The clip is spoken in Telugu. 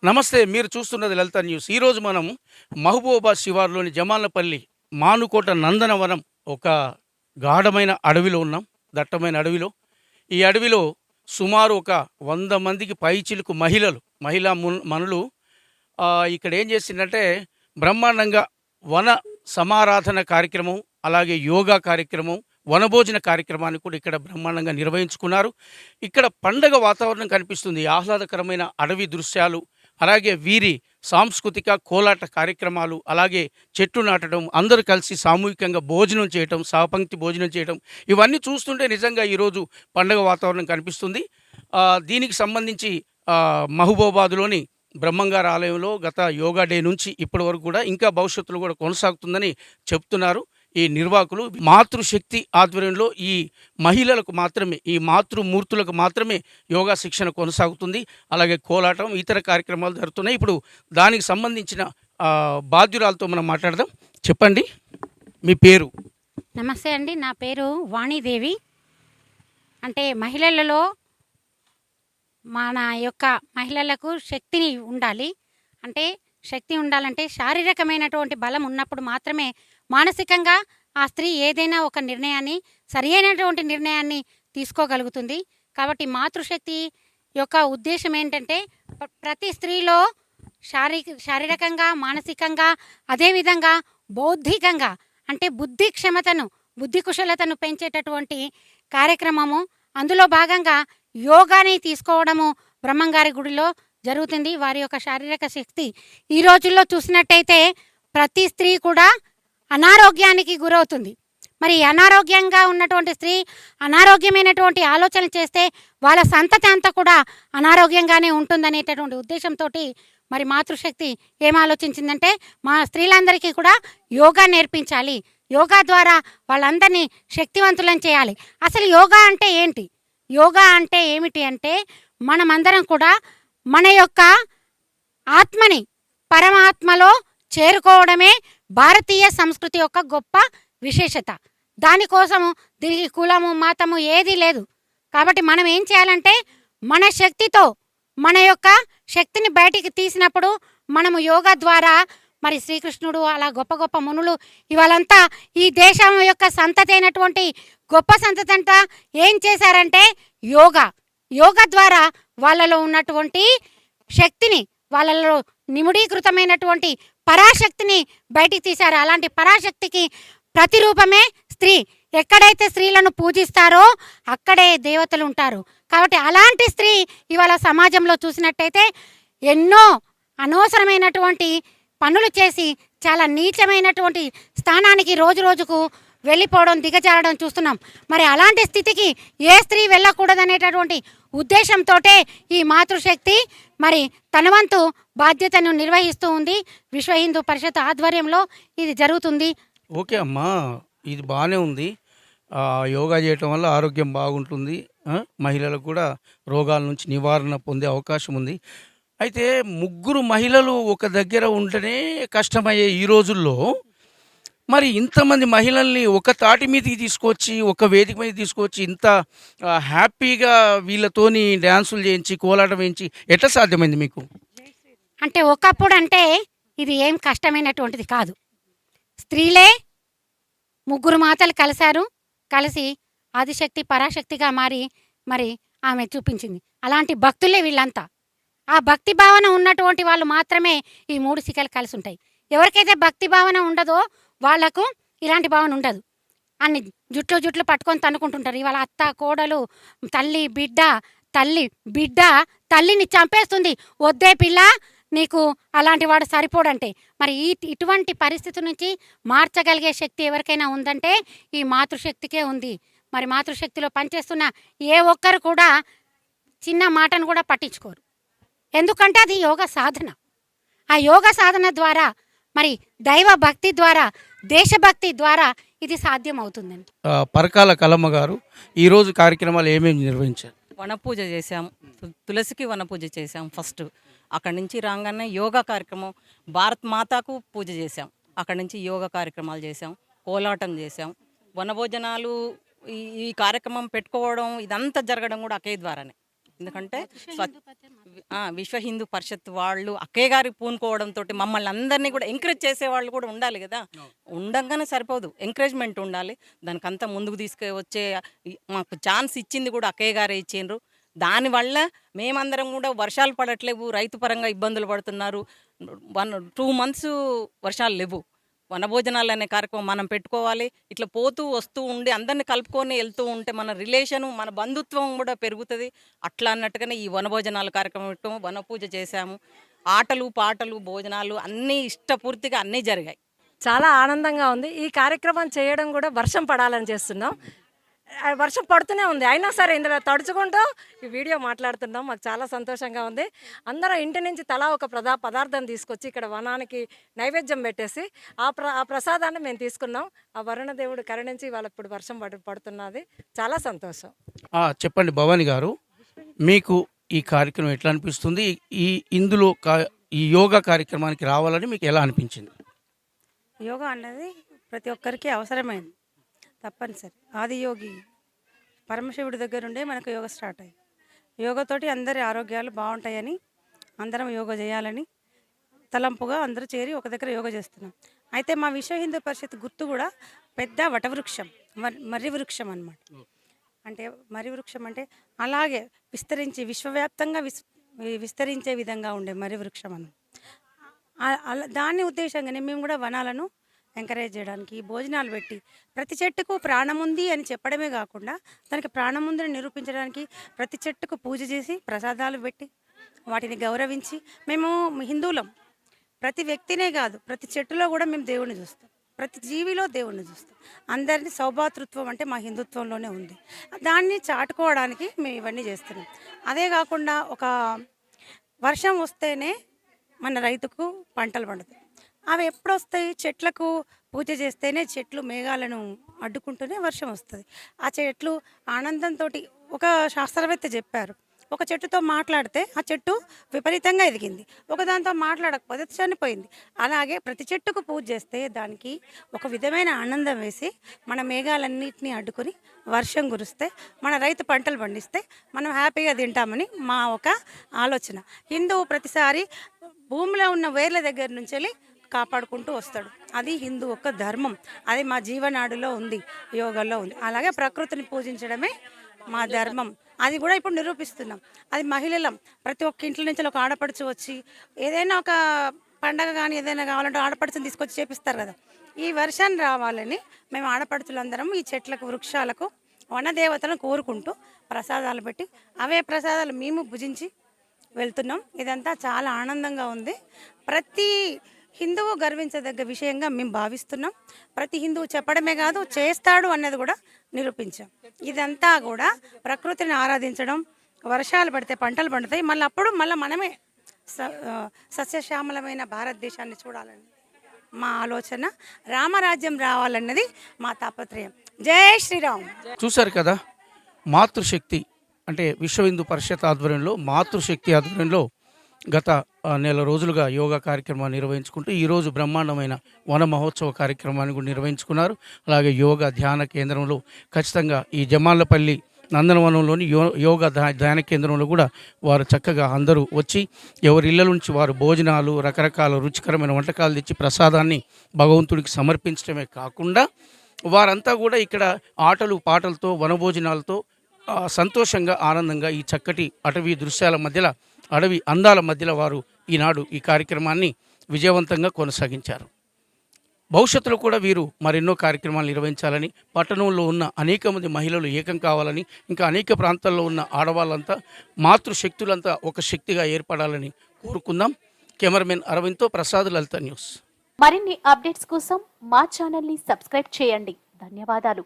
నమస్తే. మీరు చూస్తున్నది లలిత న్యూస్. ఈరోజు మనం మహబూబాబాద్ శివారులోని జమాలపల్లి మానుకోట నందనవనం ఒక గాఢమైన అడవిలో ఉన్నాం. దట్టమైన అడవిలో. ఈ అడవిలో సుమారు ఒక 100 మందికి పైచిలుకు మహిళా మనులు ఇక్కడ ఏం చేసిందంటే బ్రహ్మాండంగా వన సమారాధన కార్యక్రమం, అలాగే యోగా కార్యక్రమం, వనభోజన కార్యక్రమాన్ని కూడా ఇక్కడ బ్రహ్మాండంగా నిర్వహించుకున్నారు. ఇక్కడ పండగ వాతావరణం కనిపిస్తుంది. ఆహ్లాదకరమైన అడవి దృశ్యాలు, అలాగే వీరి సాంస్కృతిక కోలాట కార్యక్రమాలు, అలాగే చెట్టు నాటడం, అందరూ కలిసి సామూహికంగా భోజనం చేయటం, సహపంక్తి భోజనం చేయటం, ఇవన్నీ చూస్తుంటే నిజంగా ఈరోజు పండగ వాతావరణం కనిపిస్తుంది. దీనికి సంబంధించి మహబూబాబాద్లోని బ్రహ్మంగారి ఆలయంలో గత యోగా డే నుంచి ఇప్పటి వరకు కూడా ఇంకా భవిష్యత్తులో కూడా కొనసాగుతుందని చెప్తున్నారు ఈ నిర్వాహకులు. మాతృశక్తి ఆధ్వర్యంలో ఈ మహిళలకు మాత్రమే, ఈ మాతృమూర్తులకు మాత్రమే యోగా శిక్షణ కొనసాగుతుంది. అలాగే కోలాటం, ఇతర కార్యక్రమాలు జరుగుతున్నాయి. ఇప్పుడు దానికి సంబంధించిన బాధ్యురాలతో మనం మాట్లాడదాం. చెప్పండి, మీ పేరు? నమస్తే అండి, నా పేరు వాణీదేవి. అంటే మహిళలలో మన యొక్క మహిళలకు శక్తిని ఉండాలి. అంటే శక్తి ఉండాలంటే శారీరకమైనటువంటి బలం ఉన్నప్పుడు మాత్రమే మానసికంగా ఆ స్త్రీ ఏదైనా ఒక నిర్ణయాన్ని, సరి అయినటువంటి నిర్ణయాన్ని తీసుకోగలుగుతుంది. కాబట్టి మాతృశక్తి యొక్క ఉద్దేశం ఏంటంటే ప్రతి స్త్రీలో శారీరకంగా, మానసికంగా, అదేవిధంగా బౌద్ధికంగా అంటే బుద్ధి క్షమతను, బుద్ధి కుశలతను పెంచేటటువంటి కార్యక్రమము. అందులో భాగంగా యోగాని తీసుకోవడము బ్రహ్మంగారి గుడిలో జరుగుతుంది. వారి యొక్క శారీరక శక్తి ఈ రోజుల్లో చూసినట్టయితే ప్రతి స్త్రీ కూడా అనారోగ్యానికి గురవుతుంది. మరి అనారోగ్యంగా ఉన్నటువంటి స్త్రీ అనారోగ్యమైనటువంటి ఆలోచన చేస్తే వాళ్ళ సంతతి అంతా కూడా అనారోగ్యంగానే ఉంటుందనేటటువంటి ఉద్దేశంతో మరి మాతృశక్తి ఏం ఆలోచించిందంటే మా స్త్రీలందరికీ కూడా యోగా నేర్పించాలి, యోగా ద్వారా వాళ్ళందరినీ శక్తివంతులను చేయాలి. అసలు యోగా అంటే ఏంటి? యోగా అంటే ఏమిటి అంటే మనమందరం కూడా మన యొక్క ఆత్మని పరమాత్మలో చేరుకోవడమే భారతీయ సంస్కృతి యొక్క గొప్ప విశేషత. దానికోసము దీనికి కులము, మతము ఏదీ లేదు. కాబట్టి మనం ఏం చేయాలంటే మన శక్తితో మన యొక్క శక్తిని బయటికి తీసినప్పుడు మనము యోగా ద్వారా మరి శ్రీకృష్ణుడు, అలా గొప్ప గొప్ప మునులు, ఇవాళంతా ఈ దేశం యొక్క సంతతి అయినటువంటి గొప్ప సంతతి అంతా ఏం చేశారంటే యోగా ద్వారా వాళ్ళలో ఉన్నటువంటి శక్తిని, వాళ్ళలో నిముడీకృతమైనటువంటి పరాశక్తిని బయటికి తీశారు. అలాంటి పరాశక్తికి ప్రతిరూపమే స్త్రీ. ఎక్కడైతే స్త్రీలను పూజిస్తారో అక్కడే దేవతలు ఉంటారు. కాబట్టి అలాంటి స్త్రీ ఇవాళ సమాజంలో చూసినట్టయితే ఎన్నో అనవసరమైనటువంటి పనులు చేసి చాలా నీచమైనటువంటి స్థానానికి రోజు రోజుకు వెళ్ళిపోవడం, దిగజారడం చూస్తున్నాం. మరి అలాంటి స్థితికి ఏ స్త్రీ వెళ్ళకూడదనేటటువంటి ఉద్దేశంతో ఈ మాతృశక్తి మరి తన వంతు బాధ్యతను నిర్వహిస్తూ ఉంది. విశ్వ హిందూ పరిషత్ ఆధ్వర్యంలో ఇది జరుగుతుంది. ఓకే అమ్మా, ఇది బాగానే ఉంది. యోగా చేయటం వల్ల ఆరోగ్యం బాగుంటుంది, మహిళలకు కూడా రోగాల నుంచి నివారణ పొందే అవకాశం ఉంది. అయితే ముగ్గురు మహిళలు ఒక దగ్గర ఉంటేనే కష్టమయ్యే ఈ రోజుల్లో మరి ఇంతమంది మహిళల్ని ఒక తాటి మీదకి తీసుకొచ్చి, ఒక వేదిక మీద తీసుకొచ్చి ఇంత హ్యాపీగా వీళ్ళతోని డ్యాన్సులు చేయించి, కోలాటం వేయించి ఎట్లా సాధ్యమైంది మీకు? అంటే ఒకప్పుడు అంటే ఇది ఏం కష్టమైనటువంటిది కాదు. స్త్రీలే ముగ్గురు మాతలు కలిసి ఆదిశక్తి పరాశక్తిగా మరి ఆమె చూపించింది. అలాంటి భక్తులే వీళ్ళంతా. ఆ భక్తి భావన ఉన్నటువంటి వాళ్ళు మాత్రమే ఈ 3 శిఖలు కలిసి ఉంటాయి. ఎవరికైతే భక్తి భావన ఉండదో వాళ్లకు ఇలాంటి భావన ఉండదు. అన్ని జుట్లు పట్టుకొని తన్నుకుంటుంటారు. ఇవాళ అత్త, కోడలు, తల్లి బిడ్డ తల్లిని చంపేస్తుంది. వద్దే పిల్ల, నీకు అలాంటి వాడు సరిపోడంటే. మరి ఇటువంటి పరిస్థితి నుంచి మార్చగలిగే శక్తి ఎవరికైనా ఉందంటే ఈ మాతృశక్తికే ఉంది. మరి మాతృశక్తిలో పనిచేస్తున్న ఏ ఒక్కరు కూడా చిన్న మాటను కూడా పట్టించుకోరు. ఎందుకంటే అది యోగ సాధన. ఆ యోగ సాధన ద్వారా మరి దైవ భక్తి ద్వారా, దేశభక్తి ద్వారా ఇది సాధ్యం అవుతుందండి. పరకాల కలమ్మ గారు ఈరోజు కార్యక్రమాలు ఏమేమి నిర్వహించారు? వనపూజ చేశాం, తులసికి వనపూజ చేశాం ఫస్ట్. అక్కడి నుంచి రాగానే యోగా కార్యక్రమం, భారత్ మాతాకు పూజ చేశాం. అక్కడి నుంచి యోగా కార్యక్రమాలు చేశాం, కోలాటం చేశాం, వనభోజనాలు. ఈ కార్యక్రమం పెట్టుకోవడం ఇదంతా జరగడం కూడా అకే ద్వారానే. ఎందుకంటే విశ్వ హిందూ పరిషత్ వాళ్ళు అక్కయ్య గారికి పూనుకోవడంతో మమ్మల్ని అందరినీ కూడా ఎంకరేజ్ చేసేవాళ్ళు కూడా ఉండాలి కదా. ఉండగానే సరిపోదు, ఎంకరేజ్మెంట్ ఉండాలి. దానికంతా ముందుకు తీసుకువచ్చే మాకు ఛాన్స్ ఇచ్చింది కూడా అక్కయ్య గారే ఇచ్చిండ్రు. దానివల్ల మేమందరం కూడా వర్షాలు పడట్లేవు, రైతు పరంగా ఇబ్బందులు పడుతున్నారు. 2 months వర్షాలు లేవు. వనభోజనాలు అనే కార్యక్రమం మనం పెట్టుకోవాలి. ఇట్లా పోతూ వస్తూ ఉండి అందరిని కలుపుకొని వెళ్తూ ఉంటే మన రిలేషను, మన బంధుత్వం కూడా పెరుగుతుంది. అట్లా అన్నట్టుగానే ఈ వనభోజనాల కార్యక్రమం పెట్టాము, వనపూజ చేశాము. ఆటలు పాటలు భోజనాలు అన్నీ ఇష్టపూర్తిగా అన్నీ జరిగాయి. చాలా ఆనందంగా ఉంది. ఈ కార్యక్రమం చేయడం కూడా వర్షం పడాలని చేస్తున్నాం. వర్షం పడుతూనే ఉంది, అయినా సరే ఇందులో తడుచుకుంటూ ఈ వీడియో మాట్లాడుతున్నాం. మాకు చాలా సంతోషంగా ఉంది. అందరం ఇంటి నుంచి తలా ఒక పదార్థం తీసుకొచ్చి ఇక్కడ వనానికి నైవేద్యం పెట్టేసి ఆ ప్రసాదాన్ని మేము తీసుకున్నాం. ఆ వరుణ దేవుడు కరుణించి ఇవాళ ఇప్పుడు వర్షం పడుతున్నది. చాలా సంతోషం. చెప్పండి భవాని గారు, మీకు ఈ కార్యక్రమం ఎట్లా అనిపిస్తుంది? ఇందులో ఈ యోగా కార్యక్రమానికి రావాలని మీకు ఎలా అనిపించింది? యోగా అనేది ప్రతి ఒక్కరికి అవసరమైంది, తప్పనిసరి. ఆదియోగి పరమశివుడి దగ్గర నుండే మనకు యోగా స్టార్ట్ అయ్యింది. యోగాతోటి అందరి ఆరోగ్యాలు బాగుంటాయని అందరం యోగా చేయాలని తలంపుగా అందరూ చేరి ఒక దగ్గర యోగా చేస్తున్నాం. అయితే మా విశ్వ హిందూ పరిషత్ గుర్తు కూడా పెద్ద వటవృక్షం, మర్రి వృక్షం అన్నమాట. అంటే మర్రి వృక్షం అంటే అలాగే విస్తరించి విశ్వవ్యాప్తంగా విస్తరించే విధంగా ఉండే మర్రి వృక్షం అన్న దాన్ని ఉద్దేశంగానే మేము కూడా వనాలను ఎంకరేజ్ చేయడానికి భోజనాలు పెట్టి ప్రతి చెట్టుకు ప్రాణం ఉంది అని చెప్పడమే కాకుండా దానికి ప్రాణం ఉందని నిరూపించడానికి ప్రతి చెట్టుకు పూజ చేసి ప్రసాదాలు పెట్టి వాటిని గౌరవించి, మేము హిందువులం, ప్రతి వ్యక్తినే కాదు ప్రతి చెట్టులో కూడా మేము దేవుణ్ణి చూస్తాం, ప్రతి జీవిలో దేవుణ్ణి చూస్తాం. అందరినీ సౌభాతృత్వం అంటే మా హిందుత్వంలోనే ఉంది. దాన్ని చాటుకోవడానికి మేము ఇవన్నీ చేస్తున్నాం. అదే కాకుండా ఒక వర్షం వస్తేనే మన రైతుకు పంటలు పండుతాయి. అవి ఎప్పుడు వస్తాయి? చెట్లకు పూజ చేస్తేనే చెట్లు మేఘాలను అడ్డుకుంటూనే వర్షం వస్తుంది. ఆ చెట్లు ఆనందంతో, ఒక శాస్త్రవేత్త చెప్పారు, ఒక చెట్టుతో మాట్లాడితే ఆ చెట్టు విపరీతంగా ఎదిగింది, ఒక దాంతో మాట్లాడకపోతే చనిపోయింది. అలాగే ప్రతి చెట్టుకు పూజ చేస్తే దానికి ఒక విధమైన ఆనందం వేసి మన మేఘాలన్నింటినీ అడ్డుకొని వర్షం కురిస్తే మన రైతు పంటలు పండిస్తే మనం హ్యాపీగా తింటామని మా ఒక ఆలోచన. హిందువు ప్రతిసారి భూమిలో ఉన్న వేర్ల దగ్గర నుంచి వెళ్ళి కాపాడుకుంటూ వస్తాడు. అది హిందూ యొక్క ధర్మం, అది మా జీవనాడులో ఉంది, యోగాలో ఉంది. అలాగే ప్రకృతిని పూజించడమే మా ధర్మం, అది కూడా ఇప్పుడు నిరూపిస్తున్నాం. అది మహిళలం, ప్రతి ఒక్క ఇంట్లో నుంచి ఒక ఆడపడుచు వచ్చి ఏదైనా ఒక పండగ కానీ ఏదైనా కావాలంటే ఆడపడుచుని తీసుకొచ్చి చేపిస్తారు కదా. ఈ వర్షాన్ని రావాలని మేము ఆడపడుచులందరం ఈ చెట్లకు, వృక్షాలకు, వనదేవతలను కోరుకుంటూ ప్రసాదాలు పెట్టి అవే ప్రసాదాలు మేము భుజించి వెళ్తున్నాం. ఇదంతా చాలా ఆనందంగా ఉంది. ప్రతి హిందువు గర్వించదగ్గ విషయంగా మేము భావిస్తున్నాం. ప్రతి హిందువు చెప్పడమే కాదు చేస్తాడు అన్నది కూడా నిరూపించాం. ఇదంతా కూడా ప్రకృతిని ఆరాధించడం, వర్షాలు పడితే పంటలు పండుతాయి, మళ్ళీ మనమే సస్యశ్యామలమైన భారతదేశాన్ని చూడాలని మా ఆలోచన. రామరాజ్యం రావాలన్నది మా తాపత్రయం. జై శ్రీరామ్. చూశారు కదా, మాతృశక్తి అంటే విశ్వ హిందూ పరిషత్ ఆధ్వర్యంలో, మాతృశక్తి ఆధ్వర్యంలో గత నెల రోజులుగా యోగా కార్యక్రమాన్ని నిర్వహించుకుంటూ ఈరోజు బ్రహ్మాండమైన వన మహోత్సవ కార్యక్రమాన్ని కూడా నిర్వహించుకున్నారు. అలాగే యోగా ధ్యాన కేంద్రంలో ఖచ్చితంగా ఈ జమాలపల్లి నందనవనంలోని యోగా ధ్యాన కేంద్రంలో కూడా వారు చక్కగా అందరూ వచ్చి ఎవరి ఇళ్ళ నుంచి వారు భోజనాలు, రకరకాల రుచికరమైన వంటకాలు తెచ్చి ప్రసాదాన్ని భగవంతుడికి సమర్పించడమే కాకుండా వారంతా కూడా ఇక్కడ ఆటలు పాటలతో వనభోజనాలతో సంతోషంగా ఆనందంగా ఈ చక్కటి అటవీ దృశ్యాల మధ్యలో, అడవి అందాల మధ్యలో వారు ఈనాడు ఈ కార్యక్రమాన్ని విజయవంతంగా కొనసాగించారు. భవిష్యత్తులో కూడా వీరు మరెన్నో కార్యక్రమాలు నిర్వహించాలని, పట్టణంలో ఉన్న అనేక మంది మహిళలు ఏకం కావాలని, ఇంకా అనేక ప్రాంతాల్లో ఉన్న ఆడవాళ్ళంతా, మాతృశక్తులంతా ఒక శక్తిగా ఏర్పడాలని కోరుకుందాం. కెమెరామెన్ అరవింద్తో ప్రసాద్, లలిత న్యూస్. మరిన్ని అప్డేట్స్ కోసం మా ఛానల్ని సబ్స్క్రైబ్ చేయండి. ధన్యవాదాలు.